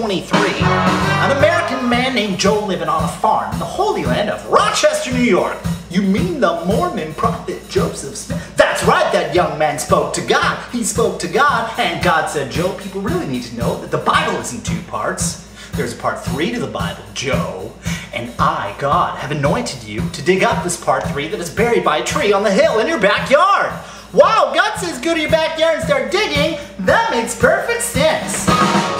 23, an American man named Joe living on a farm in the Holy Land of Rochester, New York. You mean the Mormon prophet Joseph Smith? That's right, that young man spoke to God. He spoke to God, and God said, Joe, people really need to know that the Bible is in 2 parts. There's a part 3 to the Bible, Joe. And I, God, have anointed you to dig up this part 3 that is buried by a tree on the hill in your backyard. Wow, God says go to your backyard and start digging. That makes perfect sense.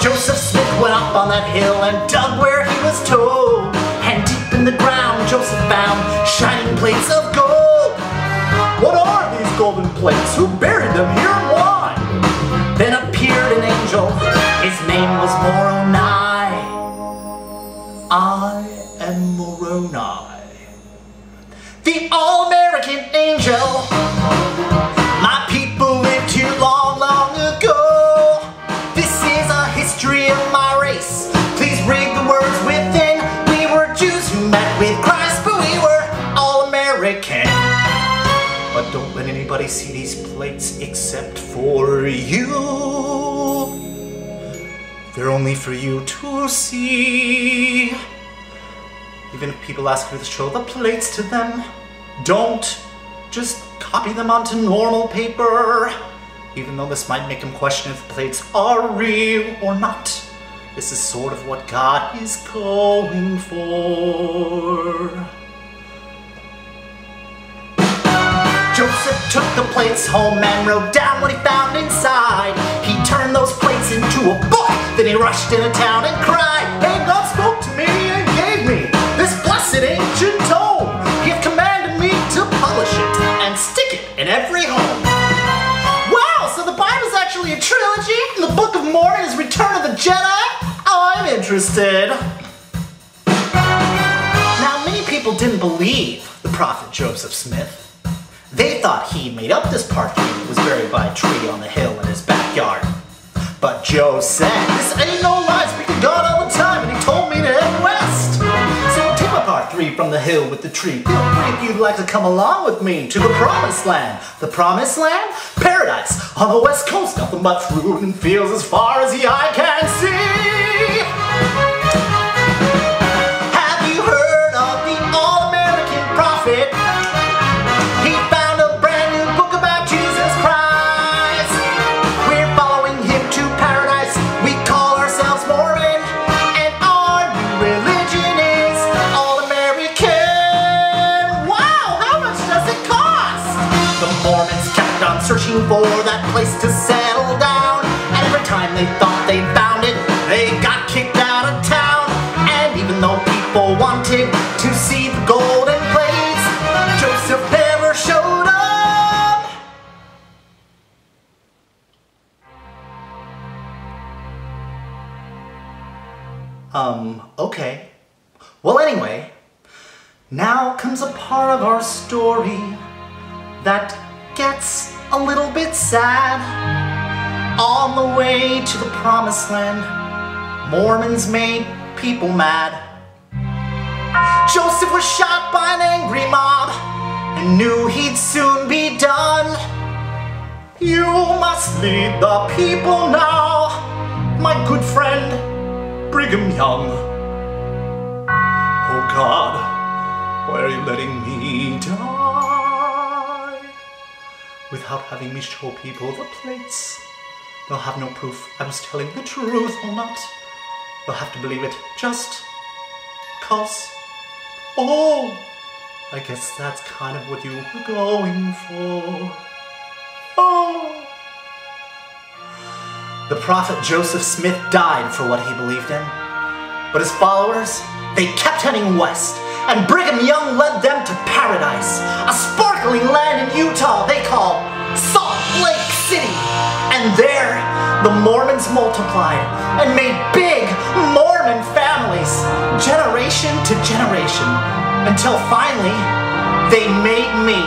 Joseph Smith went up on that hill and dug where he was told. And deep in the ground, Joseph found shining plates of gold. What are these golden plates? Who buried them here and why? Then appeared an angel. His name was Moroni. I am Moroni, the all-American angel. My people lived here long, long ago. This is a history of my race. Please read the words within. We were Jews who met with Christ, but we were all-American. But don't let anybody see these plates except for you. They're only for you to see. Even if people ask you to show the plates to them, don't. Just copy them onto normal paper. Even though this might make them question if the plates are real or not. This is sort of what God is going for. Joseph took the plates home and wrote down what he found inside. He turned those plates into a book. Then he rushed into town and cried, hey, God spoke to me and gave me this blessed ancient tome. He hath commanded me to publish it and stick it in every home. Wow, so the Bible's actually a trilogy? And the Book of Mormon is Return of the Jedi? Oh, I'm interested. Now, many people didn't believe the prophet Joseph Smith. They thought he made up this part 3 that was buried by a tree on the hill in his backyard. But Joe said, this ain't no lie, speak to God all the time, and he told me to head west. So take my part 3 from the hill with the tree. Feel free if you'd like to come along with me to the Promised Land. The Promised Land? Paradise on the west coast, nothing but fruit and fields as far as the eye can see. Have you heard of the all-American prophet? He found a brand new book about Jesus Christ. We're following him to paradise. We call ourselves Mormon, and our new religion is all-American. Wow, how much does it cost? The Mormons kept on searching for that place to settle down, and every time they thought they found it, they got kicked out of town. And even though people wanted to see the golden plates, Joseph never showed up. Okay. Well, anyway, now comes a part of our story that gets a little bit sad. On the way to the Promised Land, Mormons made people mad. Joseph was shot by an angry mob and knew he'd soon be done. You must lead the people now, my good friend Brigham Young. Oh God, why are you letting me die? Without having me show people the plates, they'll have no proof I was telling the truth or not. They'll have to believe it just 'cause. Oh, I guess that's kind of what you were going for. Oh. The prophet Joseph Smith died for what he believed in, but his followers, they kept heading west, and Brigham Young led them to paradise, a sparkling land in Utah they call Salt Lake City. And there, the Mormons multiplied and made big Mormon families, generation to generation, until finally, they made me.